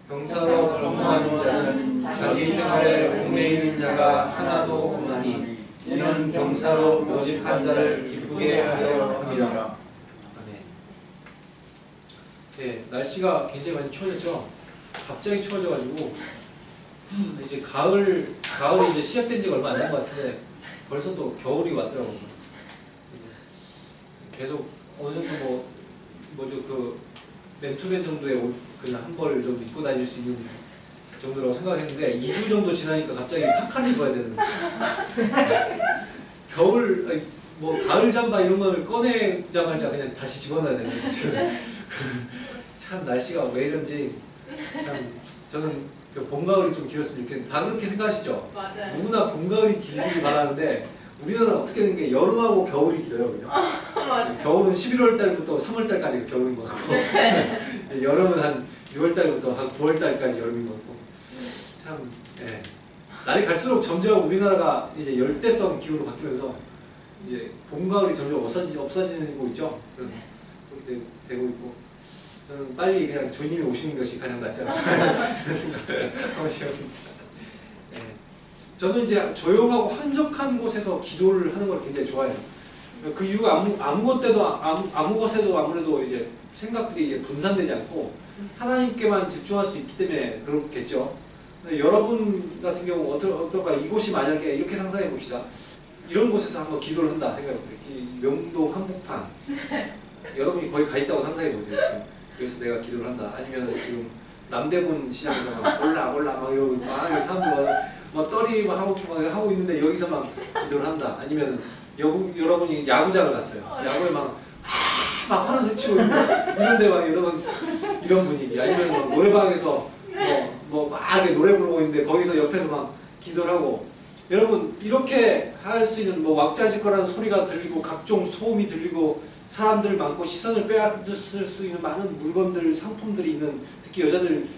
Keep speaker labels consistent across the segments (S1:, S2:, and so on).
S1: 병사로 근무하는 자는 자기 생활에 얽매이는 자가 하나도 없나니 이는 병사로 모집한 자를 기쁘게 하려 함이라. 네, 날씨가 굉장히 많이 추워졌죠. 갑자기 추워져가지고 이제 가을이 이제 시작된 지가 얼마 안 된 것 같은데 벌써 또 겨울이 왔더라고요. 계속 어느 정도 그 맨투맨 정도의 옷 그냥 한 벌 정도 입고 다닐 수 있는 정도라고 생각했는데 2주 정도 지나니까 갑자기 파카를 입어야 되는 가을 잠바 이런 걸 꺼내자마자 그냥 다시 집어넣어야 되는 참 날씨가 왜 이런지 참 저는 봄 가을이 좀 길었으면 좋겠는데 다 그렇게 생각하시죠?
S2: 맞아요.
S1: 누구나 봄 가을이 길길 바라는데 우리나라는 어떻게 되는 게 여름하고 겨울이 길어요, 그죠? 겨울은 11월 달부터 3월 달까지 겨울인 것 같고 여름은 한 6월 달부터 한 9월 달까지 여름인 것 같고 참 예. 날이 갈수록 점점 우리나라가 이제 열대성 기후로 바뀌면서 이제 봄 가을이 점점 없어지고 있죠. 그래서 그렇게 되고 있고 저는 빨리 그냥 주님이 오시는 것이 가장 낫지 않나 그런 생각을 하고 싶습니다. 저는 이제 조용하고 한적한 곳에서 기도를 하는 걸 굉장히 좋아해요. 그 이유가 아무 것에도 아무래도 이제 생각들이 이제 분산되지 않고 하나님께만 집중할 수 있기 때문에 그렇겠죠. 근데 여러분 같은 경우 어떨까? 이곳이 만약에 이렇게 상상해 봅시다. 이런 곳에서 한번 기도를 한다 생각해 보세요. 이 명동 한복판 여러분이 거의 가 있다고 상상해 보세요. 지금 여기서 내가 기도를 한다. 아니면 지금 남대문 시장에서 막 올라 막 이러고 막 사람들 막 떨이 하고 있는데 여기서 막 기도를 한다. 아니면 여러분이 야구장을 갔어요. 야구에 막 하는 새 치고 이런데 막 여러분 이런 분위기. 아니면 막 노래방에서 막 노래 부르고 있는데 거기서 옆에서 막 기도를 하고 여러분 이렇게 할 수 있는 왁자지껄하는 소리가 들리고 각종 소음이 들리고 사람들 많고 시선을 빼앗을 수 있는 많은 물건들 상품들이 있는 특히 여자들은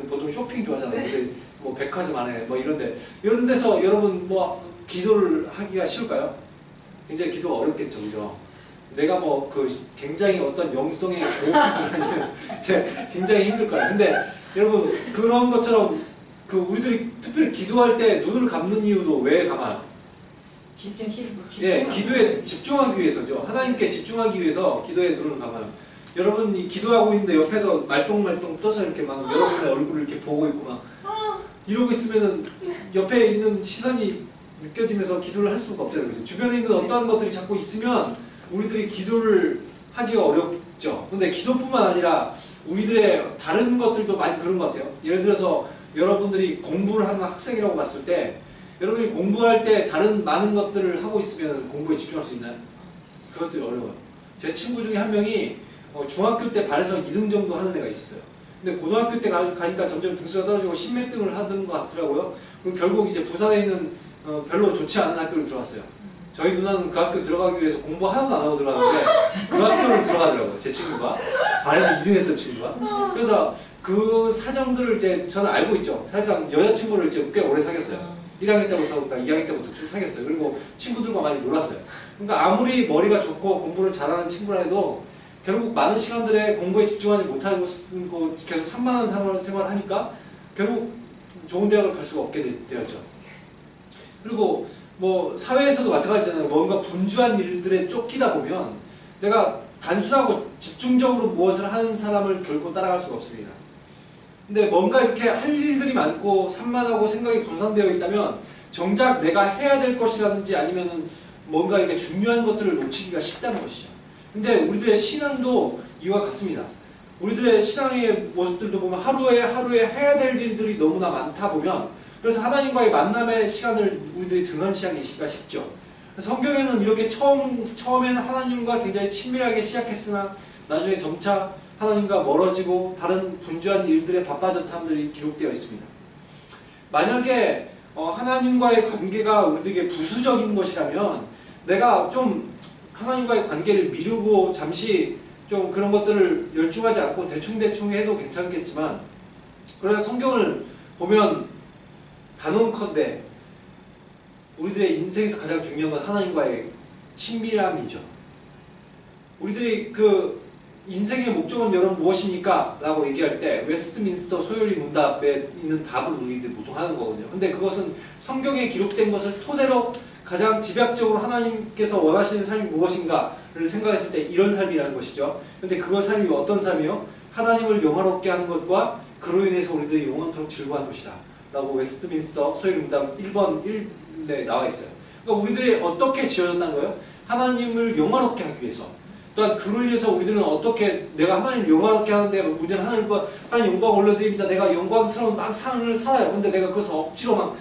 S1: 보통 쇼핑 좋아하잖아요. 근데 백화점 안에 이런 데서 여러분 기도를 하기가 쉬울까요? 굉장히 기도가 어렵겠죠, 그죠? 내가 굉장히 어떤 영성의 고수들 아니면 굉장히 힘들 거예요. 근데 여러분 그런 것처럼 우리들이 특별히 기도할 때 눈을 감는 이유도 왜 감아요? 기도에 집중하기 위해서죠. 하나님께 집중하기 위해서 기도에 눈을 감아요. 여러분이 기도하고 있는데 옆에서 말똥말똥 떠서 이렇게 막 여러분의 얼굴을 이렇게 보고 있고 막 이러고 있으면은 옆에 있는 시선이 느껴지면서 기도를 할 수가 없잖아요. 그죠? 주변에 있는 어떠한 것들이 자꾸 있으면 우리들이 기도를 하기가 어렵죠. 근데 기도뿐만 아니라 우리들의 다른 것들도 많이 그런 것 같아요. 예를 들어서 여러분들이 공부를 하는 학생이라고 봤을 때 여러분이 공부할 때 다른 많은 것들을 하고 있으면 공부에 집중할 수 있나요? 그것들이 어려워요. 제 친구 중에 한 명이 중학교 때 반에서 2등 정도 하는 애가 있었어요. 근데 고등학교 때 가니까 점점 등수가 떨어지고 10몇 등을 하던 것 같더라고요. 그럼 결국 이제 부산에 있는 별로 좋지 않은 학교를 들어갔어요. 저희 누나는 그 학교 들어가기 위해서 공부 하나도 안 하고 들어갔는데 그 학교를 들어가더라고요. 제 친구가. 반에서 2등 했던 친구가. 그래서 그 사정들을 이제 저는 알고 있죠. 사실상 여자친구를 이제 꽤 오래 사귀었어요. 1학년 때부터 2학년 때부터 쭉 사귀었어요. 그리고 친구들과 많이 놀았어요. 그러니까 아무리 머리가 좋고 공부를 잘하는 친구라 해도 결국 많은 시간들에 공부에 집중하지 못하고 계속 산만한 생활을 하니까 결국 좋은 대학을 갈 수가 없게 되었죠. 그리고 사회에서도 마찬가지잖아요. 뭔가 분주한 일들에 쫓기다 보면 내가 단순하고 집중적으로 무엇을 하는 사람을 결코 따라갈 수가 없습니다. 근데 뭔가 이렇게 할 일들이 많고 산만하고 생각이 분산되어 있다면 정작 내가 해야 될 것이라든지 아니면은 뭔가 이렇게 중요한 것들을 놓치기가 쉽다는 것이죠. 근데 우리들의 신앙도 이와 같습니다. 우리들의 신앙의 모습들도 보면 하루에 해야 될 일들이 너무나 많다 보면 그래서 하나님과의 만남의 시간을 우리들이 등한시하기가 쉽죠. 성경에는 이렇게 처음에는 하나님과 굉장히 친밀하게 시작했으나 나중에 점차 하나님과 멀어지고 다른 분주한 일들에 바빠졌던 사람들이 기록되어 있습니다. 만약에 하나님과의 관계가 우리에게 부수적인 것이라면 내가 좀 하나님과의 관계를 미루고 잠시 좀 그런 것들을 열중하지 않고 대충 해도 괜찮겠지만 그러나 성경을 보면 단언컨대 우리들의 인생에서 가장 중요한 건 하나님과의 친밀함이죠. 우리들이 인생의 목적은 여러분 무엇입니까? 라고 얘기할 때 웨스트민스터 소요리 문답에 있는 답을 우리들이 보통 하는 거거든요. 근데 그것은 성경에 기록된 것을 토대로 가장 집약적으로 하나님께서 원하시는 삶이 무엇인가를 생각했을 때 이런 삶이라는 것이죠. 근데 그 삶이 어떤 삶이요? 하나님을 영화롭게 하는 것과 그로 인해서 우리들이 영원토록 즐거워하는 것이다 라고 웨스트민스터 소요리 문답 1번 1에 나와 있어요. 그러니까 우리들이 어떻게 지어졌다는 거예요? 하나님을 영화롭게 하기 위해서. 또한 그로 인해서 우리들은 어떻게 내가 하나님을 영광롭게 하는데 문제는 하나님과 하나님 영광 올려드립니다. 내가 영광스러운 막 삶을 살아요. 근데 내가 그것을 억지로 막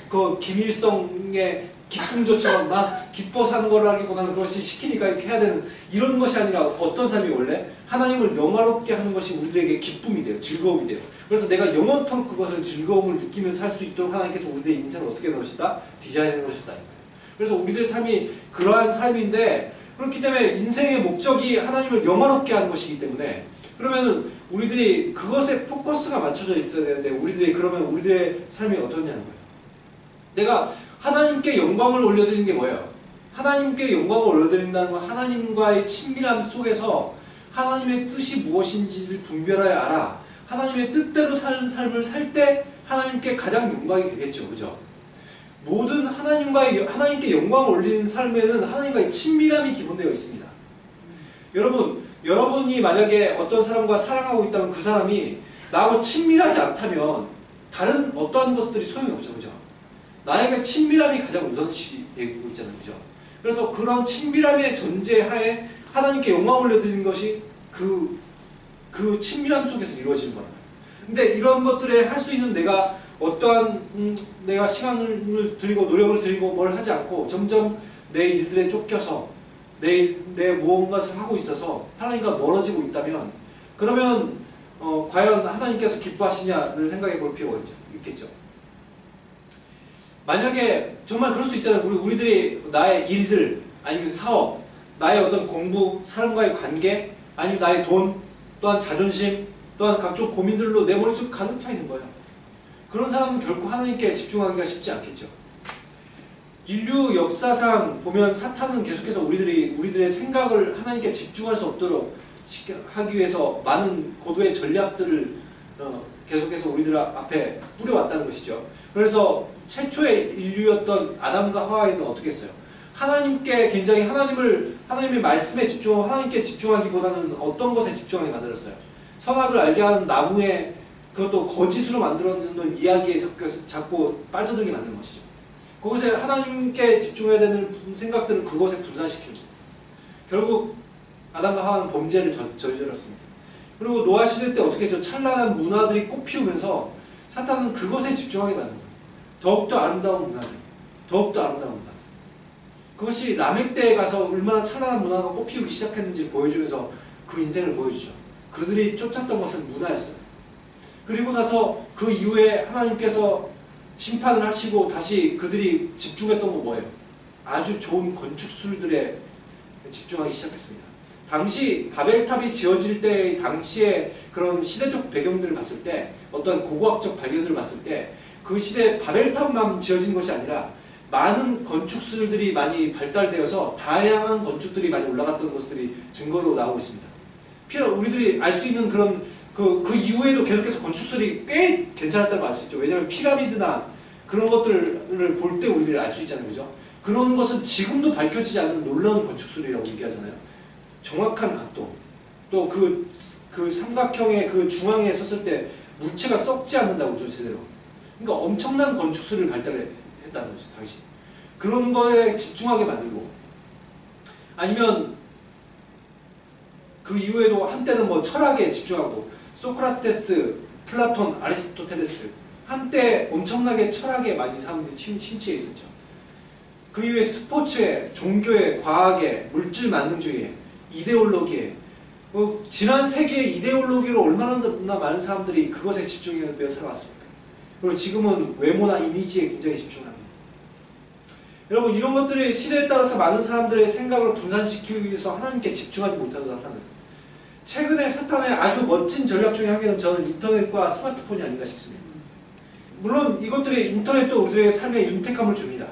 S1: 그 김일성의 기쁨조처럼 막 기뻐 사는 거라기보다는 그것이 시키니까 이렇게 해야 되는 이런 것이 아니라 어떤 삶이 원래 하나님을 영화롭게 하는 것이 우리들에게 기쁨이 돼요. 즐거움이 돼요. 그래서 내가 영원토록 그것을 즐거움을 느끼면서 살 수 있도록 하나님께서 우리들의 인생을 어떻게 넣으시다? 디자인해 놓으셨다는 거예요. 그래서 우리들의 삶이 그러한 삶인데 그렇기 때문에 인생의 목적이 하나님을 영화롭게 하는 것이기 때문에 그러면은 우리들이 그것에 포커스가 맞춰져 있어야 되는데 우리들이 그러면 우리들의 삶이 어떠냐는 거예요. 내가 하나님께 영광을 올려드리는 게 뭐예요? 하나님께 영광을 올려드린다는 건 하나님과의 친밀함 속에서 하나님의 뜻이 무엇인지를 분별하여 알아. 하나님의 뜻대로 사는 삶을 살 때 하나님께 가장 영광이 되겠죠. 그죠? 모든 하나님께 영광을 올리는 삶에는 하나님과의 친밀함이 기본되어 있습니다. 여러분이 만약에 어떤 사람과 사랑하고 있다면 그 사람이 나하고 친밀하지 않다면 다른 어떠한 것들이 소용이 없죠. 그죠? 나에게 친밀함이 가장 우선시 되고 있잖아요. 그죠? 그래서 그런 친밀함의 전제하에 하나님께 영광 올려드리는 것이 그 친밀함 속에서 이루어지는 거예요. 근데 이런 것들에 할 수 있는 내가 어떠한 내가 시간을 들이고 노력을 들이고 뭘 하지 않고 점점 내 일들에 쫓겨서 내 무언가를 하고 있어서 하나님과 멀어지고 있다면 그러면 과연 하나님께서 기뻐하시냐를 생각해 볼 필요가 있겠죠. 만약에 정말 그럴 수 있잖아요. 우리들이 나의 일들 아니면 사업 나의 어떤 공부 사람과의 관계 아니면 나의 돈 또한 자존심 또한 각종 고민들로 내 머릿속 가득 차 있는 거예요. 그런 사람은 결코 하나님께 집중하기가 쉽지 않겠죠. 인류 역사상 보면 사탄은 계속해서 우리들의 생각을 하나님께 집중할 수 없도록 하기 위해서 많은 고도의 전략들을 계속해서 우리들 앞에 뿌려왔다는 것이죠. 그래서 최초의 인류였던 아담과 하와이는 어떻게 했어요? 하나님께 굉장히 하나님의 말씀에 집중하고 하나님께 집중하기보다는 어떤 것에 집중하게 만들었어요? 선악을 알게 하는 나무에 그것도 거짓으로 만들어놓는 이야기에 자꾸 빠져들게 만드는 것이죠. 그것에 하나님께 집중해야 되는 생각들을 그것에 분산시키는 거예요. 결국 아담과 하와는 범죄를 저질렀습니다. 그리고 노아 시대 때 어떻게 했죠? 찬란한 문화들이 꽃피우면서 사탄은 그것에 집중하게 만든 거예요. 더욱더 아름다운 문화들, 더욱더 아름다운 문화. 그것이 라멕 때에 가서 얼마나 찬란한 문화가 꽃피우기 시작했는지 보여주면서 그 인생을 보여주죠. 그들이 쫓았던 것은 문화였어요. 그리고 나서 그 이후에 하나님께서 심판을 하시고 다시 그들이 집중했던 건 뭐예요? 아주 좋은 건축술들에 집중하기 시작했습니다. 당시 바벨탑이 지어질 때 당시의 그런 시대적 배경들을 봤을 때 어떤 고고학적 발견들을 봤을 때 그 시대 바벨탑만 지어진 것이 아니라 많은 건축술들이 많이 발달되어서 다양한 건축들이 많이 올라갔던 것들이 증거로 나오고 있습니다. 우리들이 알 수 있는 그런 그 이후에도 계속해서 건축술이 꽤 괜찮았다는 걸 알 수 있죠. 왜냐하면 피라미드나 그런 것들을 볼 때 우리들이 알 수 있잖아요. 그죠? 그런 것은 지금도 밝혀지지 않는 놀라운 건축술이라고 얘기하잖아요. 정확한 각도, 또 그 삼각형의 그 중앙에 섰을 때 물체가 썩지 않는다고 그러죠, 제대로. 그러니까 엄청난 건축술을 발달했다는 거죠, 당시. 그런 거에 집중하게 만들고, 아니면 그 이후에도 한때는 뭐 철학에 집중하고, 소크라테스, 플라톤, 아리스토텔레스, 한때 엄청나게 철학에 많이 사람들이 심취해 있었죠. 그 이후에 스포츠에, 종교에, 과학에, 물질 만능주의에, 이데올로기에, 지난 세기의 이데올로기로 얼마나 많은 사람들이 그것에 집중하며 살아왔습니까? 그리고 지금은 외모나 이미지에 굉장히 집중합니다. 여러분, 이런 것들이 시대에 따라서 많은 사람들의 생각을 분산시키기 위해서 하나님께 집중하지 못하는 최근에 사탄의 아주 멋진 전략 중에 한 개는 저는 인터넷과 스마트폰이 아닌가 싶습니다. 물론 이것들이 인터넷도 우리들의 삶에 윤택함을 줍니다.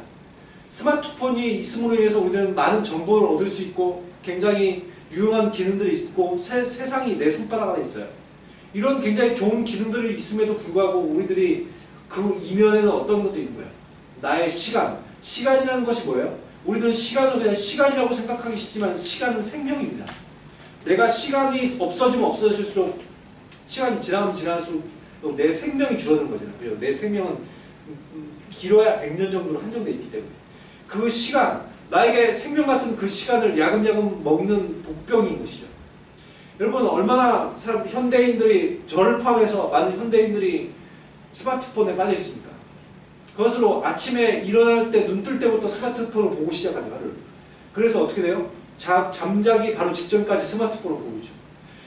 S1: 스마트폰이 있음으로 인해서 우리는 많은 정보를 얻을 수 있고 굉장히 유용한 기능들이 있고 세상이 내 손바닥 안에 있어요. 이런 굉장히 좋은 기능들이 있음에도 불구하고 우리들이 그 이면에는 어떤 것도 있는 거예요. 나의 시간. 시간이라는 것이 뭐예요? 우리들은 시간을 그냥 시간이라고 생각하기 쉽지만 시간은 생명입니다. 내가 시간이 없어지면 없어질수록 시간이 지나면 지날수록 내 생명이 줄어드는 거잖아요. 그죠? 내 생명은 길어야 100년 정도로 한정되어 있기 때문에 그 시간, 나에게 생명 같은 그 시간을 야금야금 먹는 복병인 것이죠. 여러분 얼마나 현대인들이 저를 포함해서 많은 현대인들이 스마트폰에 빠져 있습니까? 그것으로 아침에 일어날 때 눈 뜰 때부터 스마트폰을 보고 시작하는 하루를. 그래서 어떻게 돼요? 잠자기 바로 직전까지 스마트폰을 보고 있죠.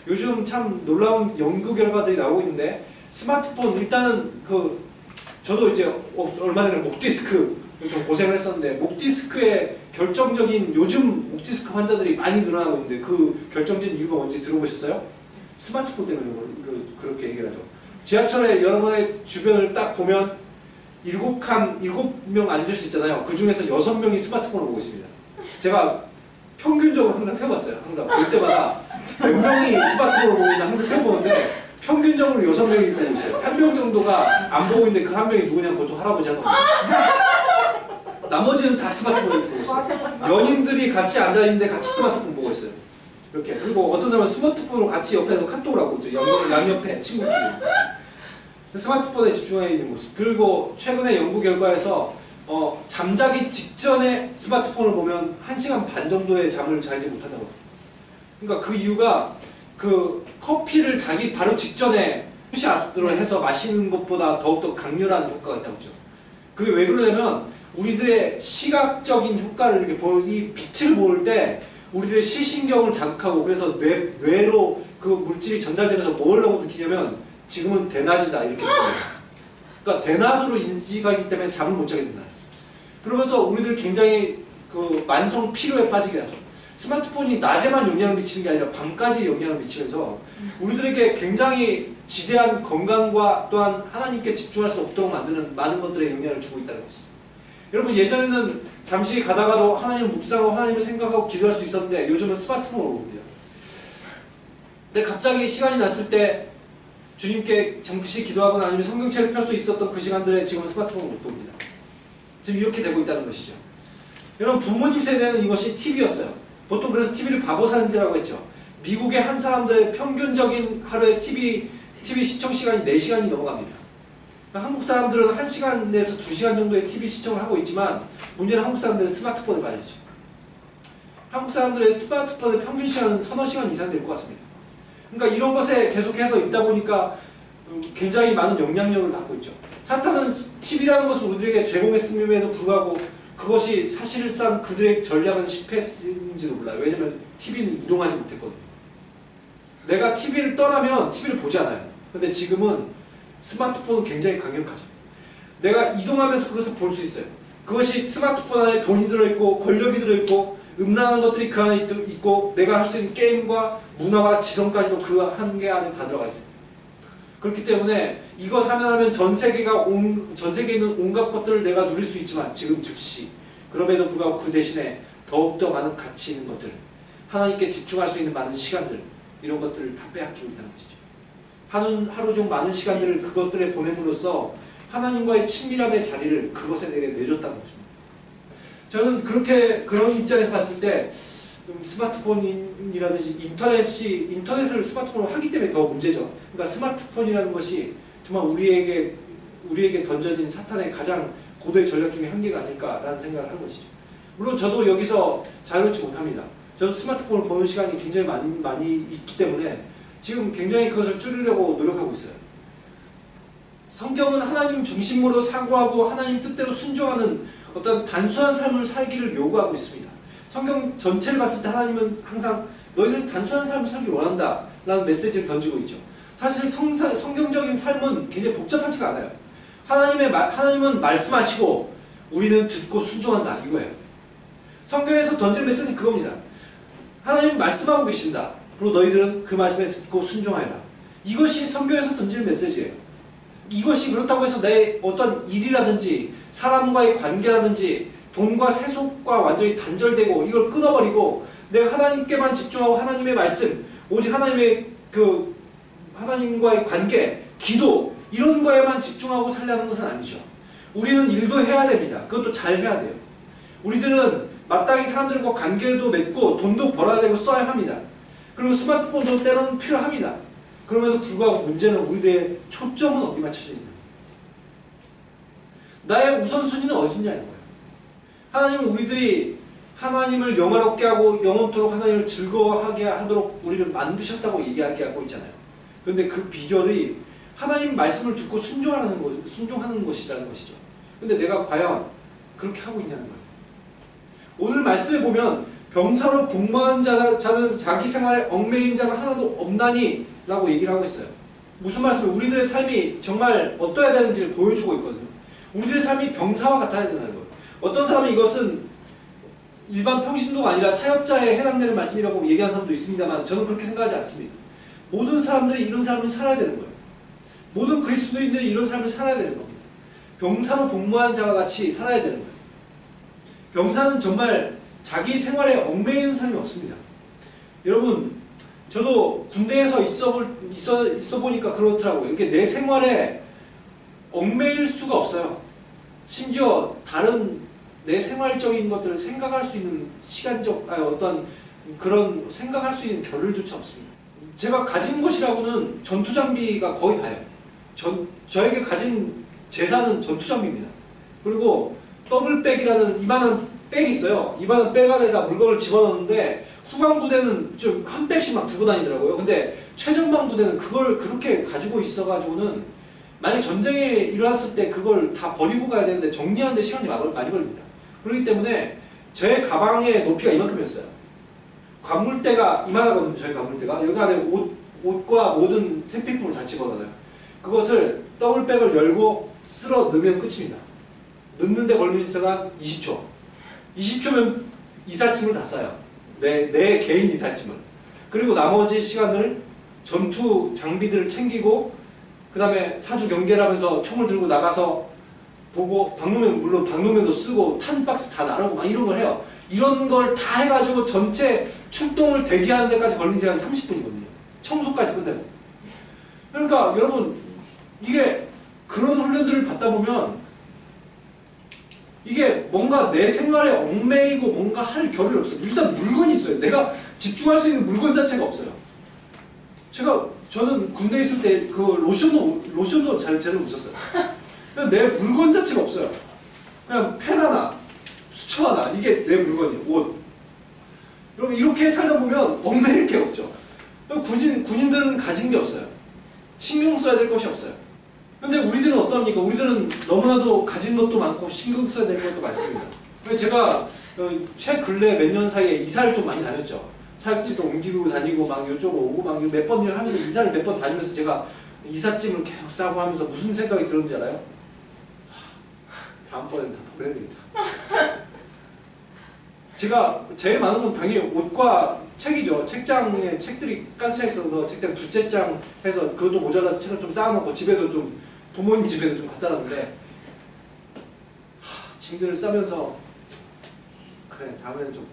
S1: 요즘 참 놀라운 연구 결과들이 나오고 있는데 스마트폰 일단은 저도 이제 얼마 전에 목 디스크 좀 고생을 했었는데 목 디스크의 결정적인 요즘 목 디스크 환자들이 많이 늘어나고 있는데 그 결정적인 이유가 뭔지 들어보셨어요? 스마트폰 때문에 그렇게 얘기를 하죠. 지하철에 여러분의 주변을 딱 보면 7명 앉을 수 있잖아요. 그 중에서 6명이 스마트폰을 보고 있습니다. 제가 평균적으로 항상 세워봤어요. 항상 볼 때마다 몇 명이 스마트폰을 보고 있나 항상 세워보는데 평균적으로 6명이 보고 있어요. 한 명 정도가 안 보고 있는데 그 한 명이 누구냐면 보통 할아버지 한 겁니다. 나머지는 다 스마트폰을 보고 있어요. 연인들이 같이 앉아있는데 같이 스마트폰 보고 있어요. 이렇게. 그리고 어떤 사람은 스마트폰으로 같이 옆에서 카톡을 하고 있죠. 양옆에 친구끼리. 스마트폰에 집중해 있는 모습. 그리고 최근에 연구 결과에서 잠자기 직전에 스마트폰을 보면 1시간 반 정도의 잠을 자지 못한다고. 그러니까 그 이유가 그 커피를 자기 바로 직전에 푸시업으로 해서 마시는 것보다 더욱더 강렬한 효과가 있다고 하죠. 그게 왜 그러냐면 우리들의 시각적인 효과를 이렇게 이 빛을 볼 때 우리들의 시신경을 자극하고 그래서 뇌로 그 물질이 전달되면서 뭘 느끼냐면 지금은 대낮이다 이렇게 느껴요. 그러니까 대낮으로 인지가 있기 때문에 잠을 못 자게 된다. 그러면서 우리들 굉장히 그 만성 피로에 빠지게 하죠. 스마트폰이 낮에만 영향을 미치는 게 아니라 밤까지 영향을 미치면서 우리들에게 굉장히 지대한 건강과 또한 하나님께 집중할 수 없도록 만드는 많은 것들에 영향을 주고 있다는 것이죠. 여러분 예전에는 잠시 가다가도 하나님을 묵상하고 하나님을 생각하고 기도할 수 있었는데 요즘은 스마트폰으로 봅니다. 근데 갑자기 시간이 났을 때 주님께 잠시 기도하거나 아니면 성경책을 펼 수 있었던 그 시간들에 지금 스마트폰을 못 봅니다. 지금 이렇게 되고 있다는 것이죠. 여러분 부모님 세대는 이것이 TV였어요. 보통 그래서 TV를 바보 사람들이라고 했죠. 미국의 한 사람들의 평균적인 하루에 TV 시청 시간이 4시간이 넘어갑니다. 한국 사람들은 1시간 내에서 2시간 정도의 TV 시청을 하고 있지만 문제는 한국 사람들은 스마트폰에 빠져있죠. 한국 사람들의 스마트폰의 평균 시간은 서너 시간 이상 될 것 같습니다. 그러니까 이런 것에 계속해서 있다 보니까 굉장히 많은 영향력을 받고 있죠. 사탄은 TV라는 것을 우리에게 제공했음에도 불구하고 그것이 사실상 그들의 전략은 실패했는지도 몰라요. 왜냐면 TV는 이동하지 못했거든요. 내가 TV를 떠나면 TV를 보지 않아요. 근데 지금은 스마트폰은 굉장히 강력하죠. 내가 이동하면서 그것을 볼 수 있어요. 그것이 스마트폰 안에 돈이 들어있고 권력이 들어있고 음란한 것들이 그 안에 있고 내가 할 수 있는 게임과 문화와 지성까지도 그 한계 안에 다 들어가 있습니다. 그렇기 때문에 이것 하면 전 세계에 있는 온갖 것들을 내가 누릴 수 있지만 지금 즉시 그럼에도 불구하고 그 대신에 더욱더 많은 가치 있는 것들 하나님께 집중할 수 있는 많은 시간들 이런 것들을 다 빼앗기고 있다는 것이죠. 하루 중 많은 시간들을 그것들에 보냄으로써 하나님과의 친밀함의 자리를 그것에 내게 내줬다는 것입니다. 저는 그런 입장에서 봤을 때 스마트폰이라든지 인터넷을 스마트폰으로 하기 때문에 더 문제죠. 그러니까 스마트폰이라는 것이 정말 우리에게 던져진 사탄의 가장 고도의 전략 중에 한 개가 아닐까라는 생각을 하는 것이죠. 물론 저도 여기서 자유롭지 못합니다. 저도 스마트폰을 보는 시간이 굉장히 많이 있기 때문에 지금 굉장히 그것을 줄이려고 노력하고 있어요. 성경은 하나님 중심으로 사고하고 하나님 뜻대로 순종하는 어떤 단순한 삶을 살기를 요구하고 있습니다. 성경 전체를 봤을 때 하나님은 항상 너희들은 단순한 삶을 살기 원한다 라는 메시지를 던지고 있죠. 사실 성경적인 삶은 굉장히 복잡하지가 않아요. 하나님은 말씀하시고 우리는 듣고 순종한다 이거예요. 성경에서 던진 메시지는 그겁니다. 하나님은 말씀하고 계신다. 그리고 너희들은 그 말씀에 듣고 순종하여라. 이것이 성경에서 던지는 메시지예요. 이것이 그렇다고 해서 내 어떤 일이라든지 사람과의 관계라든지 돈과 세속과 완전히 단절되고 이걸 끊어버리고 내가 하나님께만 집중하고 하나님의 말씀, 오직 하나님의 하나님과의 관계, 기도 이런 거에만 집중하고 살려는 것은 아니죠. 우리는 일도 해야 됩니다. 그것도 잘 해야 돼요. 우리들은 마땅히 사람들과 관계도 맺고 돈도 벌어야 되고 써야 합니다. 그리고 스마트폰도 때로는 필요합니다. 그럼에도 불구하고 문제는 우리들의 초점은 어디 맞춰져 있는 거예요. 나의 우선순위는 어디냐는 거예요. 하나님은 우리들이 하나님을 영화롭게 하고 영원토록 하나님을 즐거워하게 하도록 우리를 만드셨다고 얘기하고 있잖아요. 그런데 그 비결이 하나님 말씀을 듣고 순종하는 것이라는 것이죠. 근데 내가 과연 그렇게 하고 있냐는 거예요. 오늘 말씀에 보면 병사로 복무한 자는 자기 생활에 얽매인 자가 하나도 없나니 라고 얘기를 하고 있어요. 무슨 말씀이에요? 우리들의 삶이 정말 어떠해야 되는지를 보여주고 있거든요. 우리들의 삶이 병사와 같아야 된다는 거예요. 어떤 사람은 이것은 일반 평신도가 아니라 사역자에 해당되는 말씀이라고 얘기하는 사람도 있습니다만 저는 그렇게 생각하지 않습니다. 모든 사람들이 이런 삶을 살아야 되는 거예요. 모든 그리스도인들이 이런 삶을 살아야 되는 겁니다. 병사로 복무한 자와 같이 살아야 되는 거예요. 병사는 정말 자기 생활에 얽매이는 삶이 없습니다. 여러분, 저도 군대에서 있어 보니까 그렇더라고요. 이게 내 생활에 얽매일 수가 없어요. 심지어 다른 내 생활적인 것들을 생각할 수 있는 어떤 그런 생각할 수 있는 겨를조차 없습니다. 제가 가진 것이라고는 전투 장비가 거의 다예요. 저에게 가진 재산은 전투 장비입니다. 그리고 더블백이라는 이만한 백이 있어요. 이만한 백 안에다 물건을 집어넣는데 후방 부대는 좀 한 백씩 막 들고 다니더라고요. 근데 최전방 부대는 그걸 그렇게 가지고 있어가지고는 만약 전쟁이 일어났을 때 그걸 다 버리고 가야 되는데 정리하는데 시간이 많이 걸립니다. 그렇기 때문에 제 가방의 높이가 이만큼이었어요. 관물대가 이만하거든요. 저희 관물대가. 여기 안에 옷과 모든 생필품을 다 집어넣어요. 그것을 더블백을 열고 쓸어 넣으면 끝입니다. 넣는데 걸리는 시간 20초. 20초면 이삿짐을 다 싸요. 내 개인 이삿짐을. 그리고 나머지 시간을 전투 장비들을 챙기고 그 다음에 사주 경계를 하면서 총을 들고 나가서 보고 물론 방독면도 쓰고 탄 박스 다 나르고 막 이런 걸 해요. 이런 걸 다 해가지고 전체 출동을 대기하는 데까지 걸리는 시간이 30분이거든요. 청소까지 끝내고. 그러니까 여러분 이게 그런 훈련들을 받다 보면 이게 뭔가 내 생활에 얽매이고 뭔가 할 겨를이 없어요. 일단 물건이 있어요. 내가 집중할 수 있는 물건 자체가 없어요. 저는 군대에 있을 때 그 로션도 제대로 못 썼어요. 그냥 내 물건 자체가 없어요. 그냥 펜 하나, 수초 하나, 이게 내 물건이에요. 옷. 여러분 이렇게 살다 보면 얽매일 게 없죠. 군인들은 가진 게 없어요. 신경 써야 될 것이 없어요. 근데 우리들은 어떻습니까? 우리들은 너무나도 가진 것도 많고 신경 써야 될 것도 많습니다. 제가 최근래 몇 년 사이에 이사를 좀 많이 다녔죠. 사역지도 옮기고 다니고 막 이쪽으로 오고 막 몇 번 일을 하면서 이사를 몇 번 다니면서 제가 이삿짐을 계속 싸고 하면서 무슨 생각이 들었는지 알아요? 다음번엔 다 버려야 되겠다. 제가 제일 많은 건 당연히 옷과 책이죠. 책장에 책들이 가득 차 있어서 책장 두째 장 해서 그것도 모자라서 책을 좀 쌓아놓고 집에도 좀 부모님 집에도 좀 갖다 놨는데 짐들을 싸면서 그래 다음에는 좀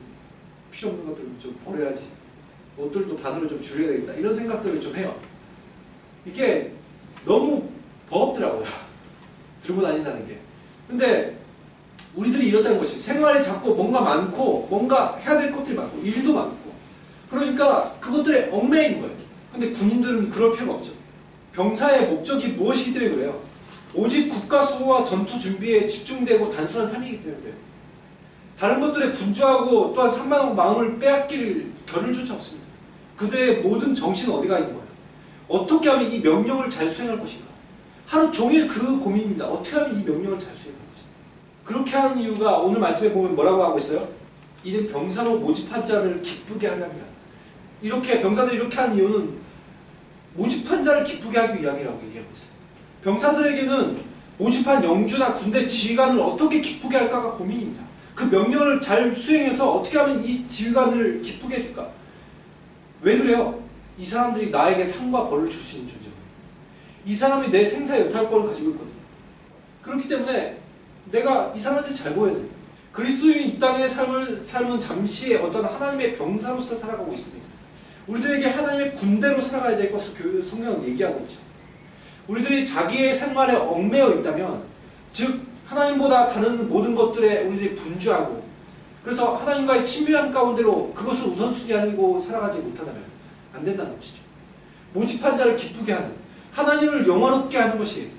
S1: 필요 없는 것들을 좀 버려야지. 옷들도 반으로 좀 줄여야 되겠다. 이런 생각들을 좀 해요. 이게 너무 버겁더라고요. 들고 다닌다는 게. 근데 우리들이 이렇다는 것이 생활에 자꾸 뭔가 많고 뭔가 해야 될 것들이 많고 일도 많고 그러니까 그것들에 얽매이는 거예요. 근데 군인들은 그럴 필요가 없죠. 병사의 목적이 무엇이기 때문에 그래요? 오직 국가 수호와 전투 준비에 집중되고 단순한 삶이기 때문에 그래요. 다른 것들에 분주하고 또한 산만하고 마음을 빼앗길 겨를조차 없습니다. 그들의 모든 정신은 어디가 있는 거예요? 어떻게 하면 이 명령을 잘 수행할 것인가? 하루 종일 그 고민입니다. 어떻게 하면 이 명령을 잘 수행할 것인가? 그렇게 하는 이유가 오늘 말씀에 보면 뭐라고 하고 있어요? 이는 병사로 모집한 자를 기쁘게 하려 합니다. 이렇게 병사들이 이렇게 하는 이유는 모집한 자를 기쁘게 하기 위함이라고 얘기하고 있어요. 병사들에게는 모집한 영주나 군대 지휘관을 어떻게 기쁘게 할까가 고민입니다. 그 명령을 잘 수행해서 어떻게 하면 이 지휘관을 기쁘게 해줄까? 왜 그래요? 이 사람들이 나에게 상과 벌을 줄 수 있는 존재예요. 이 사람이 내 생사의 여탈권을 가지고 있거든요. 그렇기 때문에 내가 이 사람한테 잘 보여야 돼요. 그리스도인 이 땅의 삶은 잠시 어떤 하나님의 병사로서 살아가고 있습니다. 우리들에게 하나님의 군대로 살아가야 될 것을 성경은 얘기하고 있죠. 우리들이 자기의 생활에 얽매여 있다면, 즉 하나님보다 다른 모든 것들에 우리들이 분주하고, 그래서 하나님과의 친밀함 가운데로 그것을 우선순위하고 살아가지 못한다면 안 된다는 것이죠. 모집한 자를 기쁘게 하는, 하나님을 영화롭게 하는 것이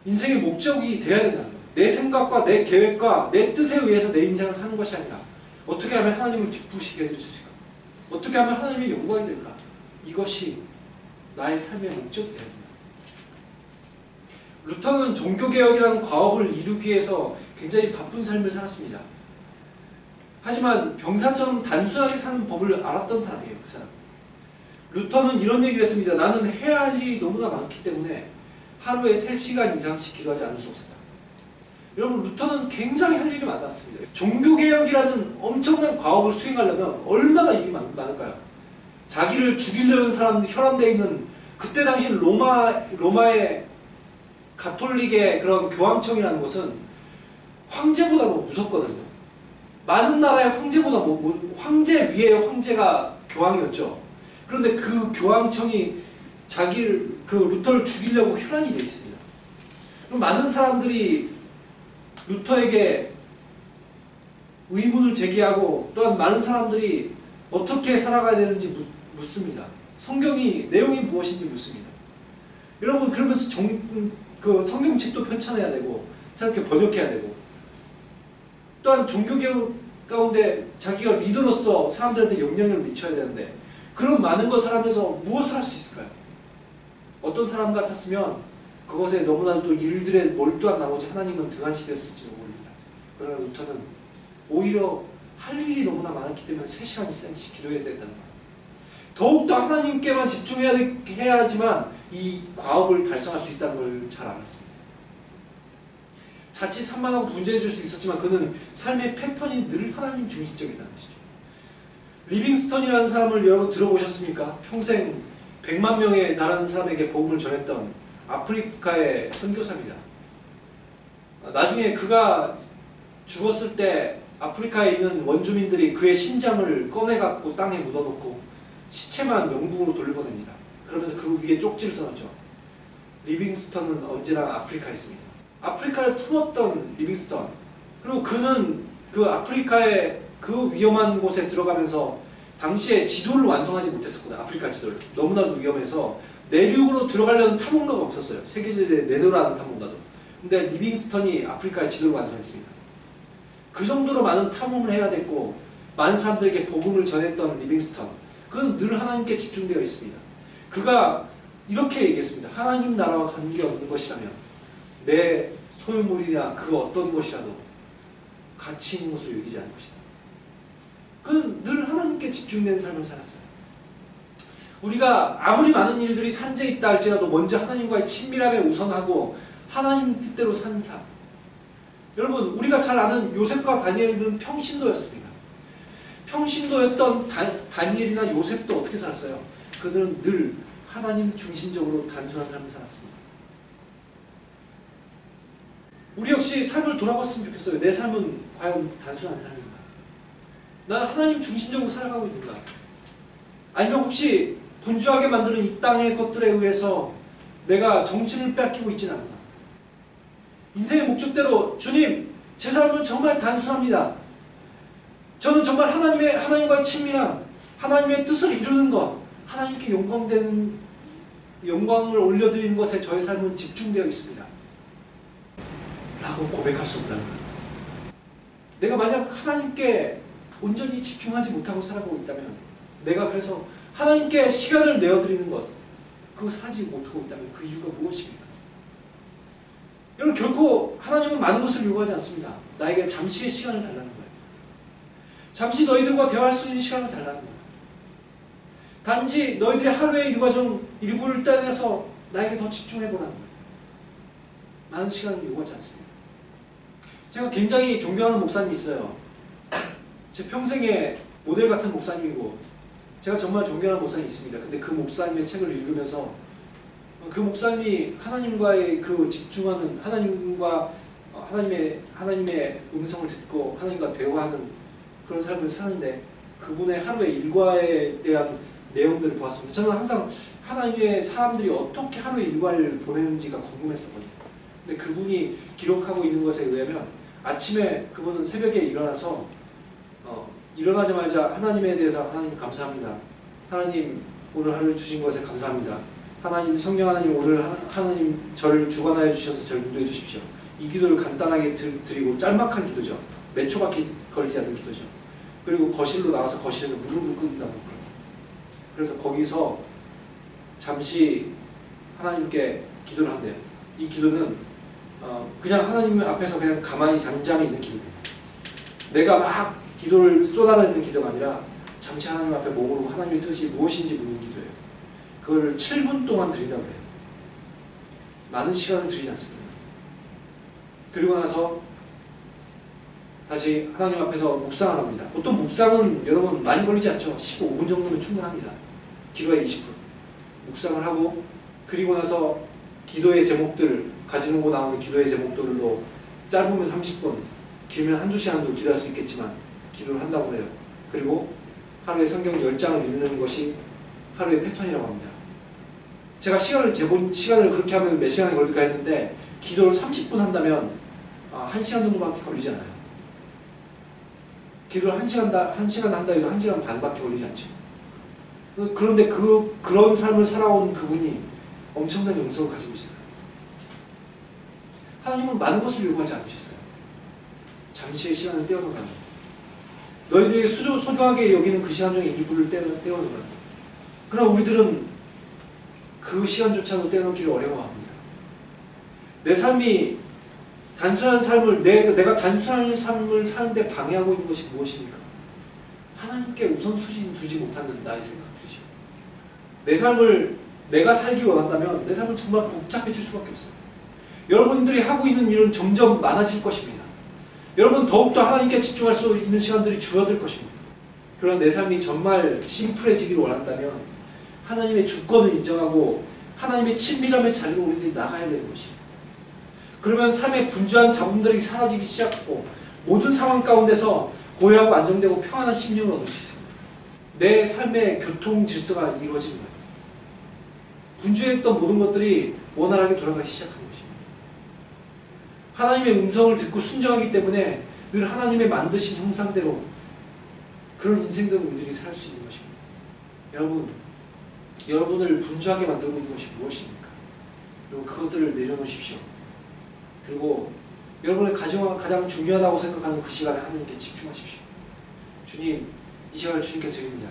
S1: 인생의 목적이 되어야 된다는 거예요. 내 생각과 내 계획과 내 뜻에 의해서 내 인생을 사는 것이 아니라 어떻게 하면 하나님을 기쁘시게 해줄 수 있을까? 어떻게 하면 하나님의 영광이 될까? 이것이 나의 삶의 목적이 되어야 된다. 루터는 종교개혁이라는 과업을 이루기 위해서 굉장히 바쁜 삶을 살았습니다. 하지만 병사처럼 단순하게 사는 법을 알았던 사람이에요. 그 사람. 루터는 이런 얘기를 했습니다. 나는 해야 할 일이 너무나 많기 때문에 하루에 3시간 이상씩 기도하지 않을 수 없었다. 여러분, 루터는 굉장히 할 일이 많았습니다. 종교개혁이라는 엄청난 과업을 수행하려면 얼마나 일이 많을까요? 자기를 죽이려는 사람들, 혈안되어 있는, 그때 당시 로마의 가톨릭의 그런 교황청이라는 것은 황제보다도 무섭거든요. 많은 나라의 황제보다 황제 위에 황제가 교황이었죠. 그런데 그 교황청이 루터를 죽이려고 혈안이 되어 있습니다. 그럼 많은 사람들이 루터에게 의문을 제기하고, 또한 많은 사람들이 어떻게 살아가야 되는지 묻습니다. 성경이 내용이 무엇인지 묻습니다. 여러분, 그러면서 성경책도 편찬해야 되고 새롭게 번역해야 되고, 또한 종교개혁 가운데 자기가 리더로서 사람들한테 영향력을 미쳐야 되는데, 그런 많은 것을 하면서 무엇을 할 수 있을까요? 어떤 사람 같았으면 그것에 너무나도 일들에 몰두한 나머지 하나님은 등한시됐을지도 모릅니다. 그러나 루터는 오히려 할 일이 너무나 많았기 때문에 3시간 이상씩 기도해야 된다는 거예요. 더욱더 하나님께만 집중해야지만 이 과업을 달성할 수 있다는 걸 잘 알았습니다. 자칫 산만하고 분주해질 수 있었지만 그는 삶의 패턴이 늘 하나님 중심적이라는 것이죠. 리빙스턴이라는 사람을 여러분 들어보셨습니까? 평생 100만 명의 나라는 사람에게 복음을 전했던 아프리카의 선교사입니다. 나중에 그가 죽었을 때 아프리카에 있는 원주민들이 그의 심장을 꺼내갖고 땅에 묻어놓고 시체만 영국으로 돌려보냅니다. 그러면서 그 위에 쪽지를 써놨죠. 리빙스턴은 언제나 아프리카에 있습니다. 아프리카를 품었던 리빙스턴, 그리고 그는 그 아프리카의 그 위험한 곳에 들어가면서 당시에 지도를 완성하지 못했었거든요. 아프리카 지도를. 너무나도 위험해서 내륙으로 들어가려는 탐험가가 없었어요. 세계지도에 내놓으라는 탐험가도. 근데 리빙스턴이 아프리카의 지도를 완성했습니다. 그 정도로 많은 탐험을 해야 됐고, 많은 사람들에게 복음을 전했던 리빙스턴, 그는 늘 하나님께 집중되어 있습니다. 그가 이렇게 얘기했습니다. 하나님 나라와 관계없는 것이라면 내 소유물이나 그 어떤 것이라도 가치 있는 것으로 여기지 않을 것이다. 그는 늘 하나님께 집중된 삶을 살았어요. 우리가 아무리 많은 일들이 산재에 있다 할지라도 먼저 하나님과의 친밀함에 우선하고 하나님 뜻대로 사는 삶. 여러분, 우리가 잘 아는 요셉과 다니엘은 평신도였습니다. 평신도였던 다니엘이나 요셉도 어떻게 살았어요? 그들은 늘 하나님 중심적으로 단순한 삶을 살았습니다. 우리 역시 삶을 돌아봤으면 좋겠어요. 내 삶은 과연 단순한 삶인가? 나는 하나님 중심적으로 살아가고 있는가? 아니면 혹시 분주하게 만드는 이 땅의 것들에 의해서 내가 정신을 뺏기고 있지는 않나? 인생의 목적대로, 주님, 제 삶은 정말 단순합니다. 저는 정말 하나님과의 친밀함, 하나님의 뜻을 이루는 것, 하나님께 영광을 올려드리는 것에 저의 삶은 집중되어 있습니다. 라고 고백할 수 없다는 거예요. 내가 만약 하나님께 온전히 집중하지 못하고 살아가고 있다면, 내가 그래서 하나님께 시간을 내어드리는 것, 그것을 하지 못하고 있다면 그 이유가 무엇입니까? 여러분, 결코 하나님은 많은 것을 요구하지 않습니다. 나에게 잠시의 시간을 달라는 거예요. 잠시 너희들과 대화할 수 있는 시간을 달라는 거예요. 단지 너희들의 하루의 일부를 떼내서 나에게 더 집중해보라는 거예요. 많은 시간을 요구하지 않습니다. 제가 굉장히 존경하는 목사님이 있어요. 제 평생의 모델 같은 목사님이고, 제가 정말 존경하는 목사님이 있습니다. 근데 그 목사님의 책을 읽으면서 그 목사님이 하나님과의 그 집중하는, 하나님과 하나님의 음성을 듣고 하나님과 대화하는 그런 삶을 사는데 그분의 하루의 일과에 대한 내용들을 보았습니다. 저는 항상 하나님의 사람들이 어떻게 하루의 일과를 보내는지가 궁금했었거든요. 근데 그분이 기록하고 있는 것에 의하면 아침에 그분은 새벽에 일어나서 일어나자마자 하나님에 대해서 하나님 감사합니다. 하나님 오늘 하루를 주신 것에 감사합니다. 하나님 성령 하나님 오늘 하나님 저를 주관하여 주셔서 저를 인도해 주십시오. 이 기도를 간단하게 드리고 짤막한 기도죠. 몇 초밖에 걸리지 않는 기도죠. 그리고 거실로 나가서 거실에서 무릎을 꿇는다고 그러더라고요. 그래서 거기서 잠시 하나님께 기도를 한대요. 이 기도는 그냥 하나님 앞에서 그냥 가만히 잠잠히 있는 기도입니다. 내가 막 기도를 쏟아내는 기도가 아니라 잠시 하나님 앞에 머무르고 하나님의 뜻이 무엇인지 묻는 기도예요. 그걸 7분 동안 드린다고 해요. 많은 시간을 드리지 않습니다. 그리고 나서 다시 하나님 앞에서 묵상을 합니다. 보통 묵상은 여러분 많이 걸리지 않죠? 15분 정도면 충분합니다. 기도에 20분. 묵상을 하고 그리고 나서 기도의 제목들 가지고 나오는 기도의 제목들로 짧으면 30분 길면 한두 시간도 기도할 수 있겠지만 기도를 한다고 해요. 그리고 하루에 성경 10장을 읽는 것이 하루의 패턴이라고 합니다. 제가 시간을 그렇게 하면 몇 시간이 걸릴까 했는데 기도를 30분 한다면 1시간 정도밖에 걸리지 않아요. 기도를 1시간 한다 해도 1시간 반밖에 걸리지 않죠. 그런데 그런 삶을 살아온 그분이 엄청난 영성을 가지고 있어요. 하나님은 많은 것을 요구하지 않으셨어요. 잠시의 시간을 떼어놓으라는 너희들에게 소중하게 여기는 그 시간 중에 일부를 떼어놓으라는 그러나 우리들은 그 시간조차도 떼어놓기를 어려워합니다. 내 삶이 단순한 삶을 내가 단순한 삶을 사는데 방해하고 있는 것이 무엇입니까? 하나님께 우선순위 두지 못하는 나의 생각들이죠. 내 삶을 내가 살기 원한다면 내 삶은 정말 복잡해질 수밖에 없어요. 여러분들이 하고 있는 일은 점점 많아질 것입니다. 여러분 더욱더 하나님께 집중할 수 있는 시간들이 줄어들 것입니다. 그러나 내 삶이 정말 심플해지기를 원한다면 하나님의 주권을 인정하고 하나님의 친밀함의 자리로 우리들이 나가야 되는 것입니다. 그러면 삶의 분주한 잡음들이 사라지기 시작하고 모든 상황 가운데서 고요하고 안정되고 평안한 심령을 얻을 수 있습니다. 내 삶의 교통 질서가 이루어지는 거예요. 분주했던 모든 것들이 원활하게 돌아가기 시작하는 것입니다. 하나님의 음성을 듣고 순종하기 때문에 늘 하나님의 만드신 형상대로 그런 인생들을 우리들이 살 수 있는 것입니다. 여러분을 분주하게 만들고 있는 것이 무엇입니까? 여러분 그것들을 내려놓으십시오. 그리고 여러분의 가장 중요하다고 생각하는 그 시간에 하나님께 집중하십시오. 주님, 이 시간을 주님께 드립니다.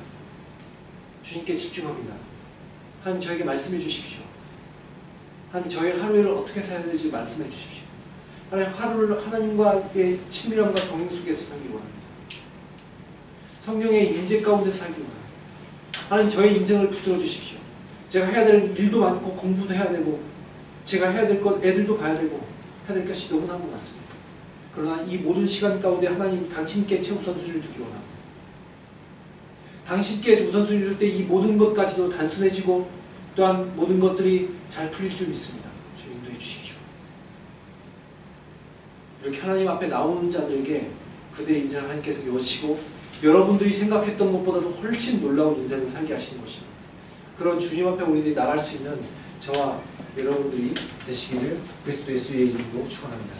S1: 주님께 집중합니다. 하나님 저에게 말씀해 주십시오. 하나님 저의 하루를 어떻게 살아야 될지 말씀해 주십시오. 하나님 하루를 하나님과의 친밀함과 동행 속에서 살기 원합니다. 성령의 임재 가운데 살기 원합니다. 하나님 저의 인생을 붙들어 주십시오. 제가 해야 될 일도 많고 공부도 해야 되고 제가 해야 될 것 애들도 봐야 되고 해야 될 것이 너무나도 많습니다. 그러나 이 모든 시간 가운데 하나님 당신께 최우선순위를 두기 원합니다. 당신께 우선순위를 둘 때 이 모든 것까지도 단순해지고 또한 모든 것들이 잘 풀릴 줄 믿습니다. 주님 인도해 주십시오. 이렇게 하나님 앞에 나오는 자들에게 그들의 인생을 하나님께서 여시고 여러분들이 생각했던 것보다도 훨씬 놀라운 인생을 살게 하시는 것입니다. 그런 주님 앞에 우리들이 나갈 수 있는 저와 여러분들이 되시기를 그리스도 예수의 이름으로 축원합니다.